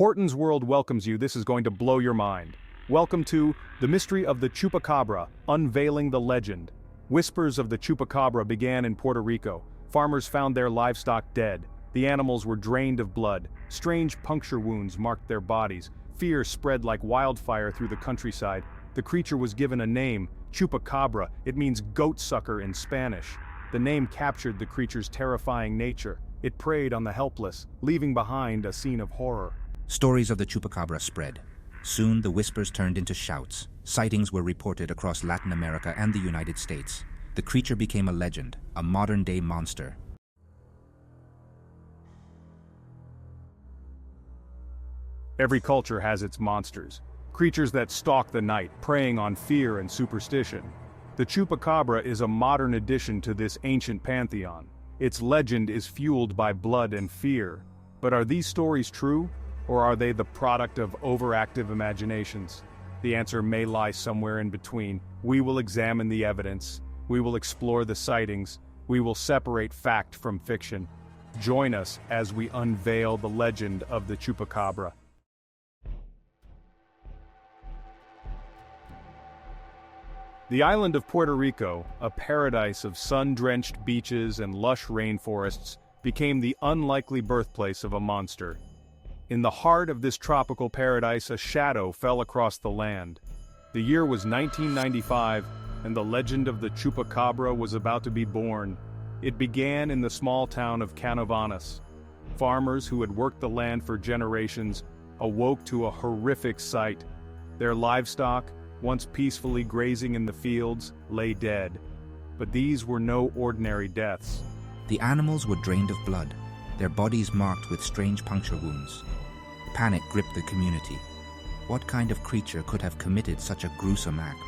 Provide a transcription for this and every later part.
Horton's World welcomes you. This is going to blow your mind. Welcome to The Mystery of the Chupacabra, Unveiling the Legend. Whispers of the Chupacabra began in Puerto Rico. Farmers found their livestock dead. The animals were drained of blood. Strange puncture wounds marked their bodies. Fear spread like wildfire through the countryside. The creature was given a name, Chupacabra. It means goat sucker in Spanish. The name captured the creature's terrifying nature. It preyed on the helpless, leaving behind a scene of horror. Stories of the Chupacabra spread. Soon the whispers turned into shouts. Sightings were reported across Latin America and the United States. The creature became a legend, a modern-day monster. Every culture has its monsters. Creatures that stalk the night, preying on fear and superstition. The Chupacabra is a modern addition to this ancient pantheon. Its legend is fueled by blood and fear. But are these stories true? Or are they the product of overactive imaginations? The answer may lie somewhere in between. We will examine the evidence. We will explore the sightings. We will separate fact from fiction. Join us as we unveil the legend of the Chupacabra. The island of Puerto Rico, a paradise of sun-drenched beaches and lush rainforests, became the unlikely birthplace of a monster. In the heart of this tropical paradise, a shadow fell across the land. The year was 1995, and the legend of the Chupacabra was about to be born. It began in the small town of Canovanas. Farmers who had worked the land for generations awoke to a horrific sight. Their livestock, once peacefully grazing in the fields, lay dead. But these were no ordinary deaths. The animals were drained of blood, their bodies marked with strange puncture wounds. Panic gripped the community. What kind of creature could have committed such a gruesome act?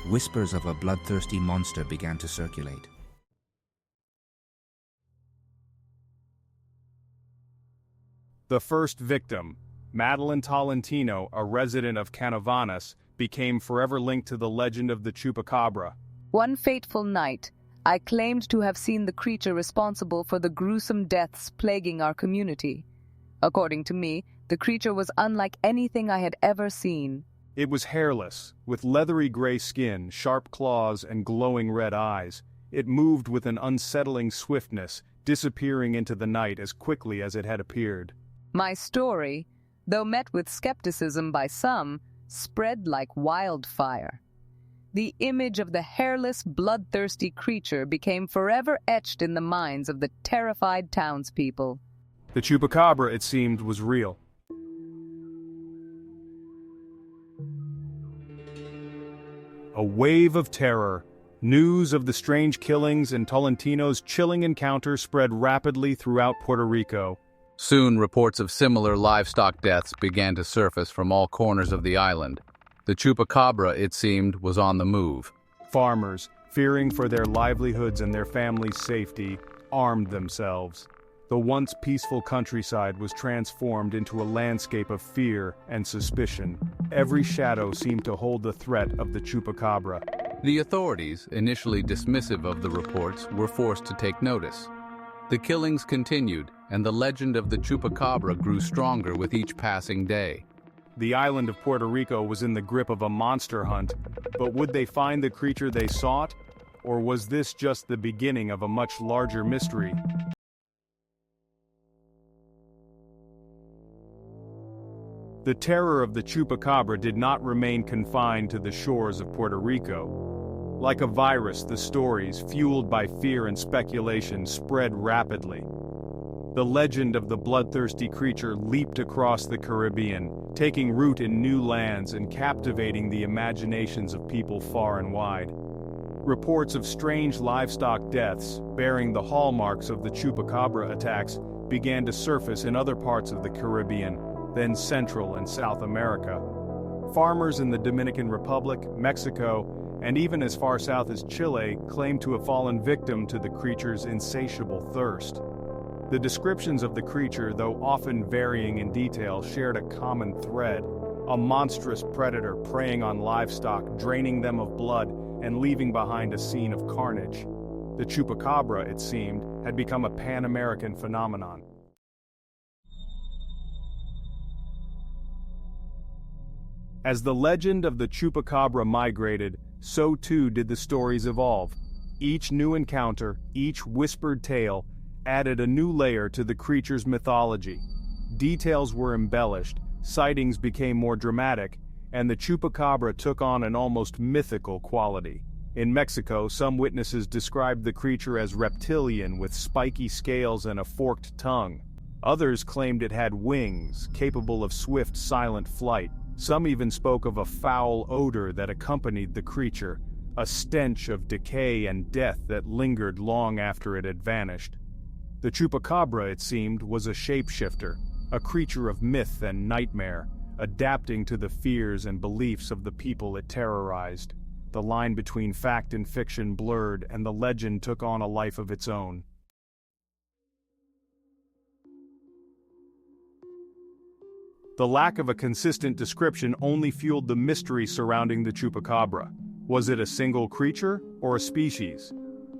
Whispers of a bloodthirsty monster began to circulate. The first victim, Madeline Tolentino, a resident of Canovanas, became forever linked to the legend of the Chupacabra. One fateful night, I claimed to have seen the creature responsible for the gruesome deaths plaguing our community. According to me, the creature was unlike anything I had ever seen. It was hairless, with leathery gray skin, sharp claws, and glowing red eyes. It moved with an unsettling swiftness, disappearing into the night as quickly as it had appeared. My story, though met with skepticism by some, spread like wildfire. The image of the hairless, bloodthirsty creature became forever etched in the minds of the terrified townspeople. The Chupacabra, it seemed, was real. A wave of terror. News of the strange killings and Tolentino's chilling encounter spread rapidly throughout Puerto Rico. Soon, reports of similar livestock deaths began to surface from all corners of the island. The Chupacabra, it seemed, was on the move. Farmers, fearing for their livelihoods and their families' safety, armed themselves. The once peaceful countryside was transformed into a landscape of fear and suspicion. Every shadow seemed to hold the threat of the Chupacabra. The authorities, initially dismissive of the reports, were forced to take notice. The killings continued, and the legend of the Chupacabra grew stronger with each passing day. The island of Puerto Rico was in the grip of a monster hunt, but would they find the creature they sought? Or was this just the beginning of a much larger mystery? The terror of the Chupacabra did not remain confined to the shores of Puerto Rico. Like a virus, the stories, fueled by fear and speculation, spread rapidly. The legend of the bloodthirsty creature leaped across the Caribbean, taking root in new lands and captivating the imaginations of people far and wide. Reports of strange livestock deaths, bearing the hallmarks of the Chupacabra attacks, began to surface in other parts of the Caribbean, then Central and South America. Farmers in the Dominican Republic, Mexico, and even as far south as Chile claimed to have fallen victim to the creature's insatiable thirst. The descriptions of the creature, though often varying in detail, shared a common thread: a monstrous predator preying on livestock, draining them of blood, and leaving behind a scene of carnage. The Chupacabra, it seemed, had become a Pan-American phenomenon. As the legend of the Chupacabra migrated, so too did the stories evolve. Each new encounter, each whispered tale, added a new layer to the creature's mythology. Details were embellished, sightings became more dramatic, and the Chupacabra took on an almost mythical quality. In Mexico, some witnesses described the creature as reptilian with spiky scales and a forked tongue. Others claimed it had wings, capable of swift, silent flight. Some even spoke of a foul odor that accompanied the creature, a stench of decay and death that lingered long after it had vanished. The Chupacabra, it seemed, was a shapeshifter, a creature of myth and nightmare, adapting to the fears and beliefs of the people it terrorized. The line between fact and fiction blurred, and the legend took on a life of its own. The lack of a consistent description only fueled the mystery surrounding the Chupacabra. Was it a single creature or a species?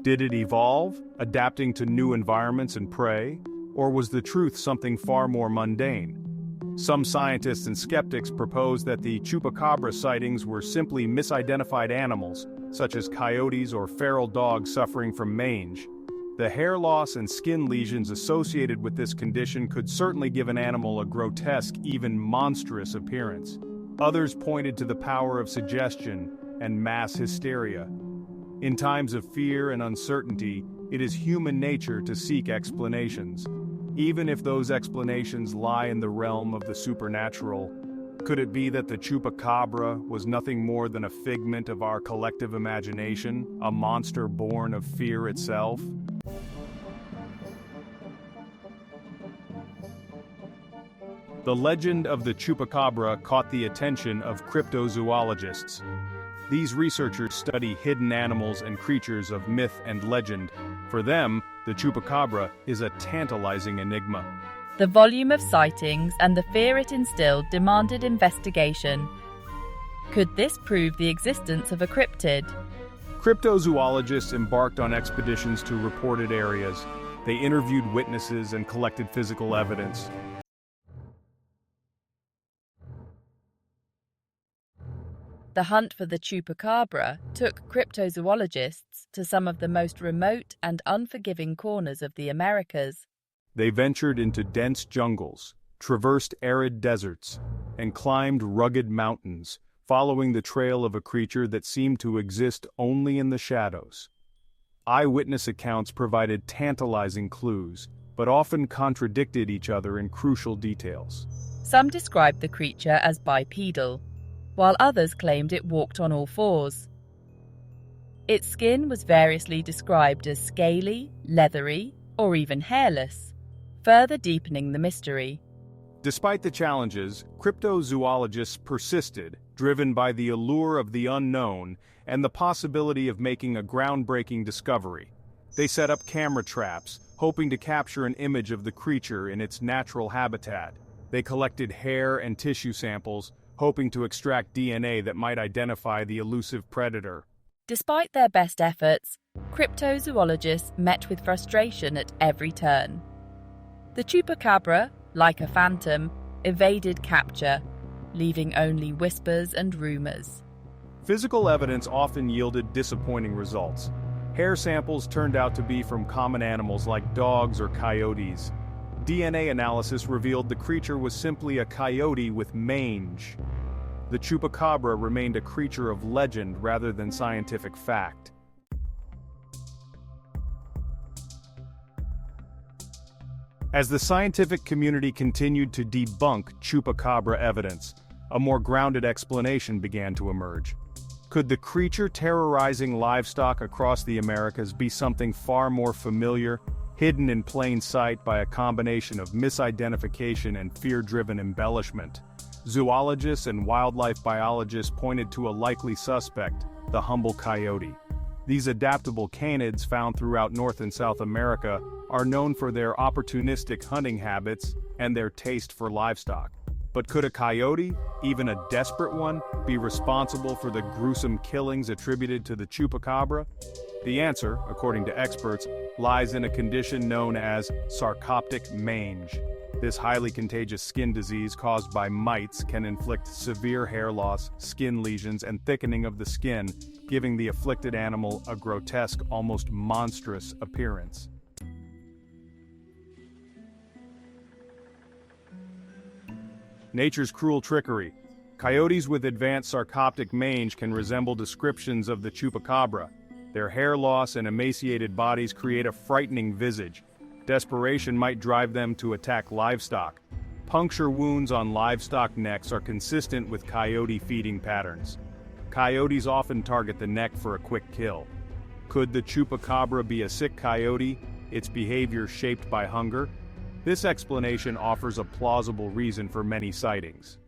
Did it evolve, adapting to new environments and prey? Or was the truth something far more mundane? Some scientists and skeptics propose that the Chupacabra sightings were simply misidentified animals, such as coyotes or feral dogs suffering from mange. The hair loss and skin lesions associated with this condition could certainly give an animal a grotesque, even monstrous appearance. Others pointed to the power of suggestion and mass hysteria. In times of fear and uncertainty, it is human nature to seek explanations. Even if those explanations lie in the realm of the supernatural, could it be that the Chupacabra was nothing more than a figment of our collective imagination, a monster born of fear itself? The legend of the Chupacabra caught the attention of cryptozoologists. These researchers study hidden animals and creatures of myth and legend. For them, the Chupacabra is a tantalizing enigma. The volume of sightings and the fear it instilled demanded investigation. Could this prove the existence of a cryptid? Cryptozoologists embarked on expeditions to reported areas. They interviewed witnesses and collected physical evidence. The hunt for the Chupacabra took cryptozoologists to some of the most remote and unforgiving corners of the Americas. They ventured into dense jungles, traversed arid deserts, and climbed rugged mountains, following the trail of a creature that seemed to exist only in the shadows. Eyewitness accounts provided tantalizing clues, but often contradicted each other in crucial details. Some described the creature as bipedal, while others claimed it walked on all fours. Its skin was variously described as scaly, leathery, or even hairless, further deepening the mystery. Despite the challenges, cryptozoologists persisted, driven by the allure of the unknown and the possibility of making a groundbreaking discovery. They set up camera traps, hoping to capture an image of the creature in its natural habitat. They collected hair and tissue samples, hoping to extract DNA that might identify the elusive predator. Despite their best efforts, cryptozoologists met with frustration at every turn. The Chupacabra, like a phantom, evaded capture, leaving only whispers and rumors. Physical evidence often yielded disappointing results. Hair samples turned out to be from common animals like dogs or coyotes. DNA analysis revealed the creature was simply a coyote with mange. The Chupacabra remained a creature of legend rather than scientific fact. As the scientific community continued to debunk Chupacabra evidence, a more grounded explanation began to emerge. Could the creature terrorizing livestock across the Americas be something far more familiar, hidden in plain sight by a combination of misidentification and fear-driven embellishment? Zoologists and wildlife biologists pointed to a likely suspect, the humble coyote. These adaptable canids found throughout North and South America are known for their opportunistic hunting habits and their taste for livestock. But could a coyote, even a desperate one, be responsible for the gruesome killings attributed to the Chupacabra? The answer, according to experts, lies in a condition known as sarcoptic mange. This highly contagious skin disease caused by mites can inflict severe hair loss, skin lesions, and thickening of the skin, giving the afflicted animal a grotesque, almost monstrous appearance. Nature's cruel trickery. Coyotes with advanced sarcoptic mange can resemble descriptions of the chupacabra. Their hair loss and emaciated bodies create a frightening visage. Desperation might drive them to attack livestock. Puncture wounds on livestock necks are consistent with coyote feeding patterns. Coyotes often target the neck for a quick kill. Could the chupacabra be a sick coyote, its behavior shaped by hunger? This explanation offers a plausible reason for many sightings.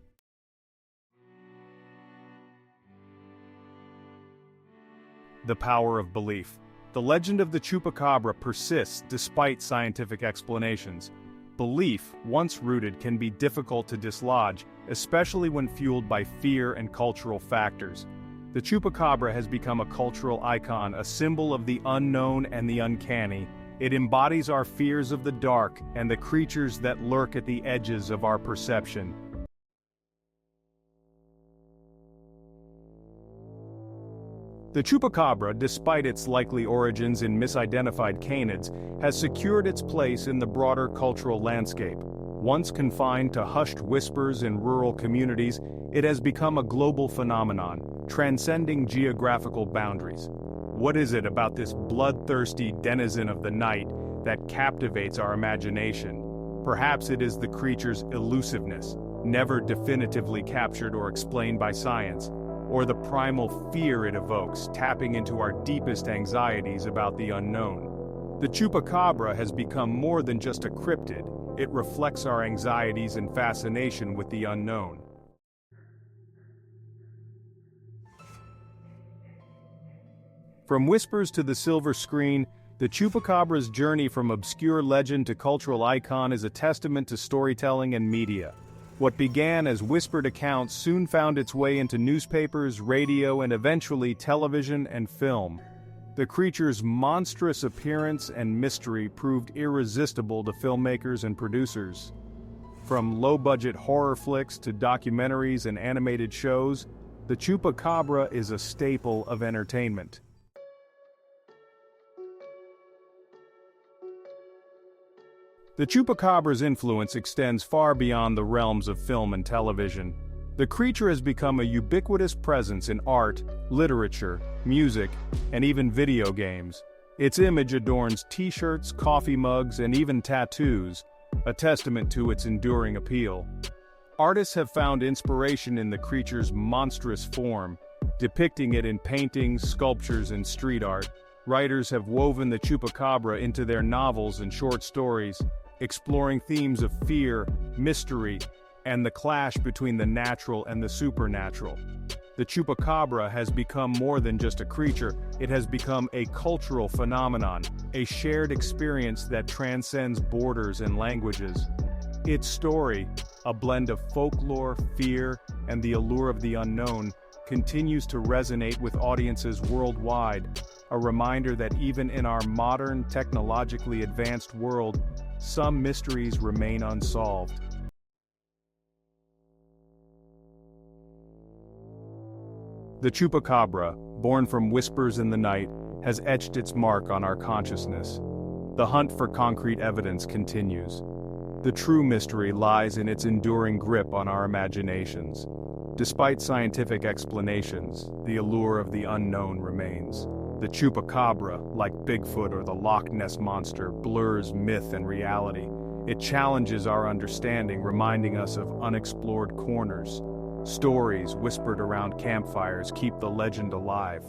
The power of belief. The legend of the chupacabra persists despite scientific explanations. Belief, once rooted, can be difficult to dislodge, especially when fueled by fear and cultural factors. The chupacabra has become a cultural icon, a symbol of the unknown and the uncanny. It embodies our fears of the dark and the creatures that lurk at the edges of our perception. The chupacabra, despite its likely origins in misidentified canids, has secured its place in the broader cultural landscape. Once confined to hushed whispers in rural communities, it has become a global phenomenon, transcending geographical boundaries. What is it about this bloodthirsty denizen of the night that captivates our imagination? Perhaps it is the creature's elusiveness, never definitively captured or explained by science, or the primal fear it evokes, tapping into our deepest anxieties about the unknown. The chupacabra has become more than just a cryptid. It reflects our anxieties and fascination with the unknown. From whispers to the silver screen, the chupacabra's journey from obscure legend to cultural icon is a testament to storytelling and media. What began as whispered accounts soon found its way into newspapers, radio, and eventually television and film. The creature's monstrous appearance and mystery proved irresistible to filmmakers and producers. From low-budget horror flicks to documentaries and animated shows, the chupacabra is a staple of entertainment. The chupacabra's influence extends far beyond the realms of film and television. The creature has become a ubiquitous presence in art, literature, music, and even video games. Its image adorns t-shirts, coffee mugs, and even tattoos, a testament to its enduring appeal. Artists have found inspiration in the creature's monstrous form, depicting it in paintings, sculptures, and street art. Writers have woven the chupacabra into their novels and short stories, exploring themes of fear, mystery, and the clash between the natural and the supernatural. The chupacabra has become more than just a creature, it has become a cultural phenomenon, a shared experience that transcends borders and languages. Its story, a blend of folklore, fear, and the allure of the unknown, continues to resonate with audiences worldwide, a reminder that even in our modern, technologically advanced world, some mysteries remain unsolved. The chupacabra, born from whispers in the night, has etched its mark on our consciousness. The hunt for concrete evidence continues. The true mystery lies in its enduring grip on our imaginations. Despite scientific explanations, the allure of the unknown remains. The chupacabra, like Bigfoot or the Loch Ness Monster, blurs myth and reality. It challenges our understanding, reminding us of unexplored corners. Stories whispered around campfires keep the legend alive.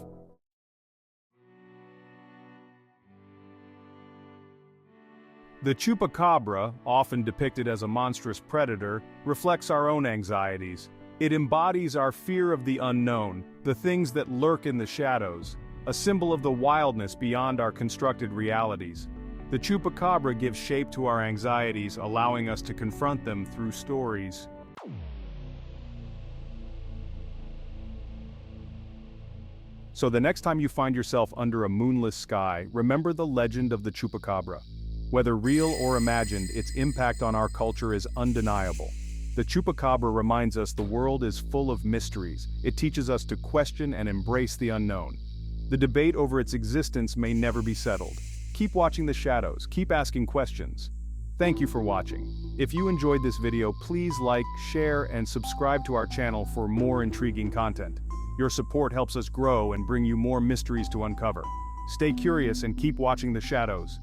The chupacabra, often depicted as a monstrous predator, reflects our own anxieties. It embodies our fear of the unknown, the things that lurk in the shadows, a symbol of the wildness beyond our constructed realities. The chupacabra gives shape to our anxieties, allowing us to confront them through stories. So the next time you find yourself under a moonless sky, remember the legend of the chupacabra. Whether real or imagined, its impact on our culture is undeniable. The Chupacabra reminds us the world is full of mysteries. It teaches us to question and embrace the unknown. The debate over its existence may never be settled. Keep watching the shadows, keep asking questions. Thank you for watching. If you enjoyed this video, please like, share, and subscribe to our channel for more intriguing content. Your support helps us grow and bring you more mysteries to uncover. Stay curious and keep watching the shadows.